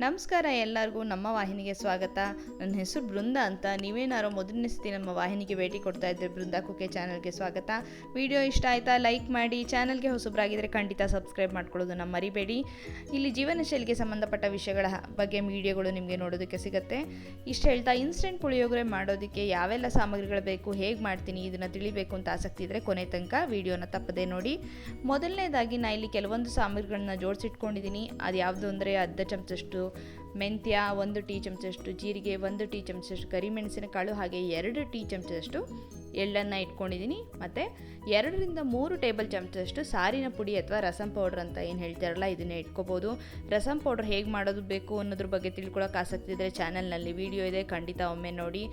ನಮಸ್ಕಾರ ಎಲ್ಲರಿಗೂ ನಮ್ಮ ವಾಹಿನಿಗೆ ಸ್ವಾಗತ. ನನ್ನ ಹೆಸರು ಬೃಂದ ಅಂತ. ನೀವೇನಾರೋ ಮೊದಲನೇ ಸತಿ ನಮ್ಮ ವಾಹಿನಿಗೆ ಭೇಟಿ ಕೊಡ್ತಾ ಇದ್ದರೆ ಬೃಂದ ಕುಕ್ಕೆ ಚಾನಲ್ಗೆ ಸ್ವಾಗತ. ವಿಡಿಯೋ ಇಷ್ಟ ಆಯಿತಾ ಲೈಕ್ ಮಾಡಿ, ಚಾನಲ್ಗೆ ಹೊಸಬರಾಗಿದ್ದರೆ ಖಂಡಿತ ಸಬ್ಸ್ಕ್ರೈಬ್ ಮಾಡ್ಕೊಳ್ಳೋದನ್ನು ಮರಿಬೇಡಿ. ಇಲ್ಲಿ ಜೀವನ ಶೈಲಿಗೆ ಸಂಬಂಧಪಟ್ಟ ವಿಷಯಗಳ ಬಗ್ಗೆ ವಿಡಿಯೋಗಳು ನಿಮಗೆ ನೋಡೋದಕ್ಕೆ ಸಿಗುತ್ತೆ. ಇಷ್ಟು ಹೇಳ್ತಾ ಇನ್ಸ್ಟೆಂಟ್ ಪುಳಿಯೋಗರೆ ಮಾಡೋದಕ್ಕೆ ಯಾವೆಲ್ಲ ಸಾಮಗ್ರಿಗಳು ಬೇಕು, ಹೇಗೆ ಮಾಡ್ತೀನಿ ಇದನ್ನು ತಿಳಿಬೇಕು ಅಂತ ಆಸಕ್ತಿ ಇದ್ದರೆ ಕೊನೆ ತನಕ ವಿಡಿಯೋನ ತಪ್ಪದೆ ನೋಡಿ. ಮೊದಲನೇದಾಗಿ ನಾನು ಇಲ್ಲಿ ಕೆಲವೊಂದು ಸಾಮಗ್ರಿಗಳನ್ನ ಜೋಡಿಸಿಟ್ಕೊಂಡಿದ್ದೀನಿ. ಅದು ಯಾವುದು ಅಂದರೆ ಅರ್ಧ ಚಮಚಷ್ಟು ಮೆಂತ್ಯ, 1 ಟೀ ಚಮಚದಷ್ಟು ಜೀರಿಗೆ, 1 ಟೀ ಚಮಚದಷ್ಟು ಕರಿಮೆಣಸಿನಕಾಳು, ಹಾಗೆ 2 ಟೀ ಚಮಚದಷ್ಟು ಎಳ್ಳನ್ನು ಇಟ್ಕೊಂಡಿದ್ದೀನಿ. ಮತ್ತು 2 ರಿಂದ 3 ಟೇಬಲ್ ಚಮಚದಷ್ಟು ಸಾರಿನ ಪುಡಿ ಅಥವಾ ರಸಂ ಪೌಡ್ರ್ ಅಂತ ಏನು ಹೇಳ್ತಾರಲ್ಲ, ಇದನ್ನೇ ಇಟ್ಕೋಬೋದು. ರಸಂ ಪೌಡ್ರ್ ಹೇಗೆ ಮಾಡೋದು ಬೇಕು ಅನ್ನೋದ್ರ ಬಗ್ಗೆ ತಿಳ್ಕೊಳ್ಳೋಕೆ ಆಸಕ್ತಿ ಇದ್ದರೆ ಚಾನಲ್ನಲ್ಲಿ ವಿಡಿಯೋ ಇದೆ, ಖಂಡಿತ ಒಮ್ಮೆ ನೋಡಿ.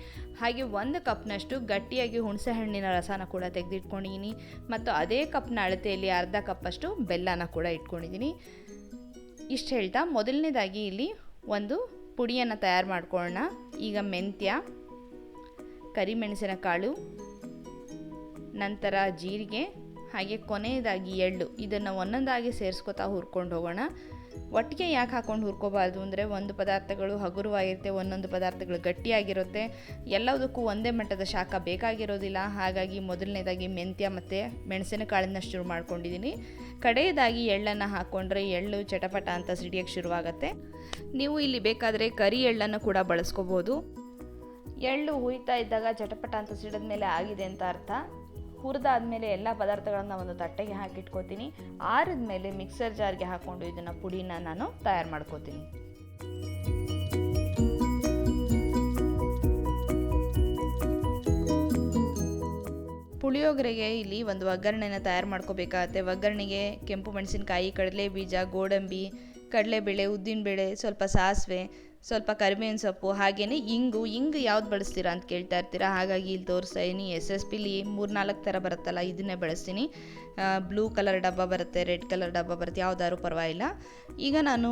ಹಾಗೆ 1 ಕಪ್ನಷ್ಟು ಗಟ್ಟಿಯಾಗಿ ಹುಣಸೆ ಹಣ್ಣಿನ ರಸನ ಕೂಡ ತೆಗೆದಿಟ್ಕೊಂಡಿದ್ದೀನಿ. ಮತ್ತು ಅದೇ ಕಪ್ನ ಅಳತೆಯಲ್ಲಿ ಅರ್ಧ ಕಪ್ಪಷ್ಟು ಬೆಲ್ಲನ ಕೂಡ ಇಟ್ಕೊಂಡಿದ್ದೀನಿ. ಇಷ್ಟು ಹೇಳ್ತಾ ಮೊದಲನೇದಾಗಿ ಇಲ್ಲಿ ಒಂದು ಪುಡಿಯನ್ನು ತಯಾರು ಮಾಡ್ಕೊಳ್ಳೋಣ. ಈಗ ಮೆಂತ್ಯ, ಕರಿಮೆಣಸಿನಕಾಳು, ನಂತರ ಜೀರಿಗೆ, ಹಾಗೆ ಕೊನೆಯದಾಗಿ ಎಳ್ಳು, ಇದನ್ನು ಒಂದೊಂದಾಗಿ ಸೇರಿಸ್ಕೊತಾ ಹುರ್ಕೊಂಡು ಹೋಗೋಣ. ಒಟ್ಟಿಗೆ ಯಾಕೆ ಹಾಕ್ಕೊಂಡು ಹುರ್ಕೋಬಾರ್ದು ಅಂದರೆ, ಒಂದು ಪದಾರ್ಥಗಳು ಹಗುರವಾಗಿರುತ್ತೆ, ಒಂದೊಂದು ಪದಾರ್ಥಗಳು ಗಟ್ಟಿಯಾಗಿರುತ್ತೆ. ಎಲ್ಲದಕ್ಕೂ ಒಂದೇ ಮಟ್ಟದ ಶಾಖ ಬೇಕಾಗಿರೋದಿಲ್ಲ. ಹಾಗಾಗಿ ಮೊದಲನೇದಾಗಿ ಮೆಂತ್ಯ ಮತ್ತು ಮೆಣಸಿನಕಾಳನ್ನ ಶುರು ಮಾಡ್ಕೊಂಡಿದ್ದೀನಿ. ಕಡೆಯದಾಗಿ ಎಳ್ಳನ್ನು ಹಾಕ್ಕೊಂಡ್ರೆ ಎಳ್ಳು ಚಟಪಟ ಅಂತ ಸಿಡಿಯೋಕ್ಕೆ ಶುರುವಾಗುತ್ತೆ. ನೀವು ಇಲ್ಲಿ ಬೇಕಾದರೆ ಕರಿ ಎಳ್ಳನ್ನು ಕೂಡ ಬಳಸ್ಕೋಬೋದು. ಎಳ್ಳು ಹುಯ್ತಾ ಇದ್ದಾಗ ಚಟಪಟ ಅಂತ ಸಿಡಿದ ಮೇಲೆ ಆಗಿದೆ ಅಂತ ಅರ್ಥ. ಹುರಿದಾದ್ಮೇಲೆ ಎಲ್ಲ ಪದಾರ್ಥಗಳನ್ನು ಒಂದು ತಟ್ಟೆಗೆ ಹಾಕಿಟ್ಕೋತೀನಿ. ಆರಿದ ಮೇಲೆ ಮಿಕ್ಸರ್ ಜಾರ್ಗೆ ಹಾಕ್ಕೊಂಡು ಇದನ್ನು ಪುಡಿನ ನಾನು ತಯಾರು ಮಾಡ್ಕೋತೀನಿ. ಪುಳಿಯೋಗರೆಗೆ ಇಲ್ಲಿ ಒಂದು ಒಗ್ಗರಣೆನ ತಯಾರು ಮಾಡ್ಕೋಬೇಕಾಗತ್ತೆ. ಒಗ್ಗರಣೆಗೆ ಕೆಂಪು ಮೆಣಸಿನಕಾಯಿ, ಕಡಲೆ ಬೀಜ, ಗೋಡಂಬಿ, ಕಡಲೆಬೇಳೆ, ಉದ್ದಿನಬೇಳೆ, ಸ್ವಲ್ಪ ಸಾಸಿವೆ, ಸ್ವಲ್ಪ ಕರಿಬೇವಿನ ಸೊಪ್ಪು, ಹಾಗೆಯೇ ಇಂಗು ಯಾವ್ದು ಬಳಸ್ತೀರಾ ಅಂತ ಕೇಳ್ತಾ ಇರ್ತೀರಾ. ಹಾಗಾಗಿ ಇಲ್ಲಿ ತೋರಿಸ್ತಾ ಇದ್ದೀನಿ. SSPಲಿ 3-4 ಥರ ಬರುತ್ತಲ್ಲ, ಇದನ್ನೇ ಬಳಸ್ತೀನಿ. ಬ್ಲೂ ಕಲರ್ ಡಬ್ಬ ಬರುತ್ತೆ, ರೆಡ್ ಕಲರ್ ಡಬ್ಬ ಬರುತ್ತೆ, ಯಾವುದಾದ್ರೂ ಪರವಾಗಿಲ್ಲ. ಈಗ ನಾನು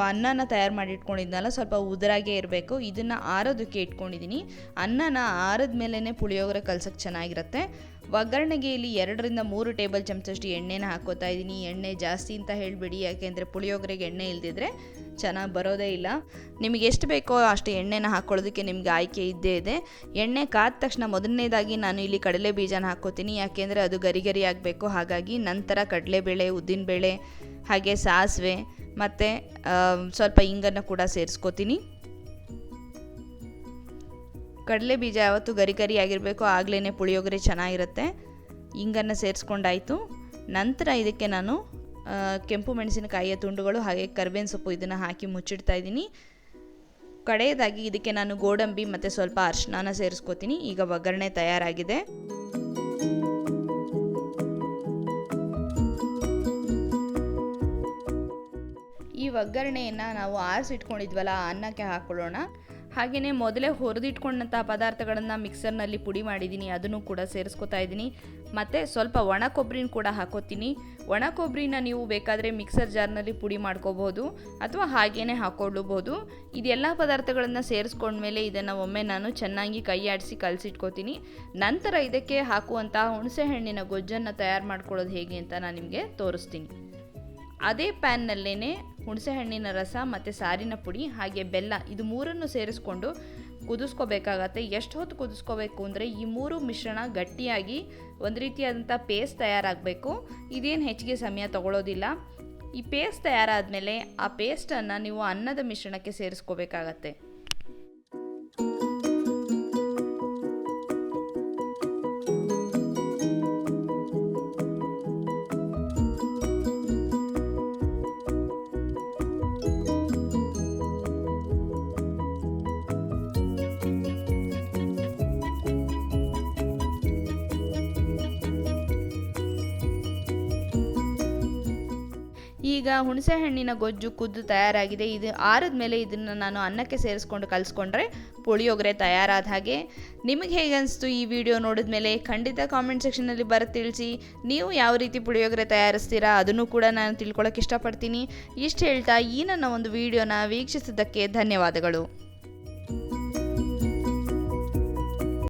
ಅನ್ನನ ತಯಾರು ಮಾಡಿ ಇಟ್ಕೊಂಡಿದ್ನಲ್ಲ, ಸ್ವಲ್ಪ ಉದುರಾಗೇ ಇರಬೇಕು. ಇದನ್ನು ಆರೋದಕ್ಕೆ ಇಟ್ಕೊಂಡಿದ್ದೀನಿ. ಅನ್ನನ ಆರಿದ ಮೇಲೇ ಪುಳಿಯೋಗರೆ ಕಲ್ಸೋಕ್ಕೆ ಚೆನ್ನಾಗಿರುತ್ತೆ. ಒಗ್ಗರಣೆಗೆ ಇಲ್ಲಿ 2 ರಿಂದ 3 ಟೇಬಲ್ ಚಮಚದಷ್ಟು ಎಣ್ಣೆನ ಹಾಕ್ಕೋತಾ ಇದ್ದೀನಿ. ಎಣ್ಣೆ ಜಾಸ್ತಿ ಅಂತ ಹೇಳಬೇಡಿ, ಯಾಕೆಂದರೆ ಪುಳಿಯೋಗರೆಗೆ ಎಣ್ಣೆ ಇಲ್ದಿದ್ರೆ ಚೆನ್ನಾಗಿ ಬರೋದೇ ಇಲ್ಲ. ನಿಮಗೆ ಎಷ್ಟು ಬೇಕೋ ಅಷ್ಟು ಎಣ್ಣೆನ ಹಾಕ್ಕೊಳ್ಳೋದಕ್ಕೆ ನಿಮಗೆ ಆಯ್ಕೆ ಇದ್ದೇ ಇದೆ. ಎಣ್ಣೆ ಕಾದ ತಕ್ಷಣ ಮೊದಲನೇದಾಗಿ ನಾನು ಇಲ್ಲಿ ಕಡಲೆ ಬೀಜನ ಹಾಕ್ಕೋತೀನಿ, ಯಾಕೆಂದರೆ ಅದು ಗರಿ ಆಗಬೇಕು. ಹಾಗಾಗಿ ನಂತರ ಕಡಲೆಬೇಳೆ, ಉದ್ದಿನಬೇಳೆ, ಹಾಗೆ ಸಾಸಿವೆ ಮತ್ತು ಸ್ವಲ್ಪ ಇಂಗನ್ನು ಕೂಡ ಸೇರಿಸ್ಕೋತೀನಿ. ಕಡಲೆ ಬೀಜ ಯಾವತ್ತೂ ಗರಿ ಆಗಿರಬೇಕು, ಆಗಲೇ ಪುಳಿಯೋಗರೆ ಚೆನ್ನಾಗಿರುತ್ತೆ. ಇಂಗನ್ನು ಸೇರಿಸ್ಕೊಂಡಾಯಿತು. ನಂತರ ಇದಕ್ಕೆ ನಾನು ಕೆಂಪು ಮೆಣಸಿನಕಾಯಿಯ ತುಂಡುಗಳು ಹಾಗೆ ಕರಿಬೇವಿನ ಸೊಪ್ಪು ಇದನ್ನು ಹಾಕಿ ಮುಚ್ಚಿಡ್ತಾ ಇದ್ದೀನಿ. ಕಡೆಯದಾಗಿ ಇದಕ್ಕೆ ನಾನು ಗೋಡಂಬಿ ಮತ್ತು ಸ್ವಲ್ಪ ಅರಿಶಿನ ಸೇರಿಸ್ಕೋತೀನಿ. ಈಗ ಒಗ್ಗರಣೆ ತಯಾರಾಗಿದೆ. ಈ ಒಗ್ಗರಣೆಯನ್ನು ನಾವು ಆರಿಸಿಟ್ಕೊಂಡಿದ್ವಲ್ಲ ಅನ್ನಕ್ಕೆ ಹಾಕ್ಕೊಳ್ಳೋಣ. ಹಾಗೆಯೇ ಮೊದಲೇ ಹುರಿದಿಟ್ಕೊಂಡಂಥ ಪದಾರ್ಥಗಳನ್ನು ಮಿಕ್ಸರ್ನಲ್ಲಿ ಪುಡಿ ಮಾಡಿದ್ದೀನಿ, ಅದನ್ನು ಕೂಡ ಸೇರಿಸ್ಕೊತಾ ಇದ್ದೀನಿ. ಮತ್ತು ಸ್ವಲ್ಪ ಒಣ ಕೊಬ್ಬರಿನ ಕೂಡ ಹಾಕೋತೀನಿ. ಒಣ ಕೊಬ್ಬರಿನ ನೀವು ಬೇಕಾದರೆ ಮಿಕ್ಸರ್ ಜಾರ್ನಲ್ಲಿ ಪುಡಿ ಮಾಡ್ಕೋಬೋದು ಅಥವಾ ಹಾಗೇ ಹಾಕ್ಕೊಳ್ಳಬಹುದು. ಇದೆಲ್ಲ ಪದಾರ್ಥಗಳನ್ನು ಸೇರಿಸ್ಕೊಂಡ್ಮೇಲೆ ಇದನ್ನು ಒಮ್ಮೆ ನಾನು ಚೆನ್ನಾಗಿ ಕೈ ಆಡಿಸಿ ಕಲಸಿಟ್ಕೋತೀನಿ. ನಂತರ ಇದಕ್ಕೆ ಹಾಕುವಂಥ ಹುಣಸೆ ಹಣ್ಣಿನ ಗೊಜ್ಜನ್ನು ತಯಾರು ಮಾಡ್ಕೊಳ್ಳೋದು ಹೇಗೆ ಅಂತ ನಾನು ನಿಮಗೆ ತೋರಿಸ್ತೀನಿ. ಅದೇ ಪ್ಯಾನ್ನಲ್ಲೇ ಹುಣಸೆ ಹಣ್ಣಿನ ರಸ ಮತ್ತು ಸಾರಿನ ಪುಡಿ ಹಾಗೆ ಬೆಲ್ಲ, ಇದು 3 ಸೇರಿಸ್ಕೊಂಡು ಕುದಿಸ್ಕೋಬೇಕಾಗತ್ತೆ. ಎಷ್ಟು ಹೊತ್ತು ಕುದಿಸ್ಕೋಬೇಕು ಅಂದರೆ, ಈ 3 ಮಿಶ್ರಣ ಗಟ್ಟಿಯಾಗಿ ಒಂದು ರೀತಿಯಾದಂಥ ಪೇಸ್ಟ್ ತಯಾರಾಗಬೇಕು. ಇದೇನು ಹೆಚ್ಚಿಗೆ ಸಮಯ ತಗೊಳ್ಳೋದಿಲ್ಲ. ಈ ಪೇಸ್ಟ್ ತಯಾರಾದಮೇಲೆ ಆ ಪೇಸ್ಟನ್ನು ನೀವು ಅನ್ನದ ಮಿಶ್ರಣಕ್ಕೆ ಸೇರಿಸ್ಕೋಬೇಕಾಗತ್ತೆ. ಈಗ ಹುಣಸೆ ಹಣ್ಣಿನ ಗೊಜ್ಜು ಕುದ್ದು ತಯಾರಾಗಿದೆ. ಇದು ಆರಿದ ಮೇಲೆ ಇದನ್ನು ನಾನು ಅನ್ನಕ್ಕೆ ಸೇರಿಸ್ಕೊಂಡು ಕಲಿಸ್ಕೊಂಡ್ರೆ ಪುಳಿಯೋಗರೆ ತಯಾರಾದ ಹಾಗೆ. ನಿಮಗೆ ಹೇಗೆ ಅನಿಸ್ತು ಈ ವಿಡಿಯೋ ನೋಡಿದ ಮೇಲೆ ಖಂಡಿತ ಕಾಮೆಂಟ್ ಸೆಕ್ಷನಲ್ಲಿ ಬರೆದು ತಿಳಿಸಿ. ನೀವು ಯಾವ ರೀತಿ ಪುಳಿಯೋಗರೆ ತಯಾರಿಸ್ತೀರಾ ಅದನ್ನು ಕೂಡ ನಾನು ತಿಳ್ಕೊಳ್ಳೋಕೆ ಇಷ್ಟಪಡ್ತೀನಿ. ಇಷ್ಟು ಹೇಳ್ತಾ ಈ ನನ್ನ ಒಂದು ವಿಡಿಯೋನ ವೀಕ್ಷಿಸಿದ್ದಕ್ಕೆ ಧನ್ಯವಾದಗಳು.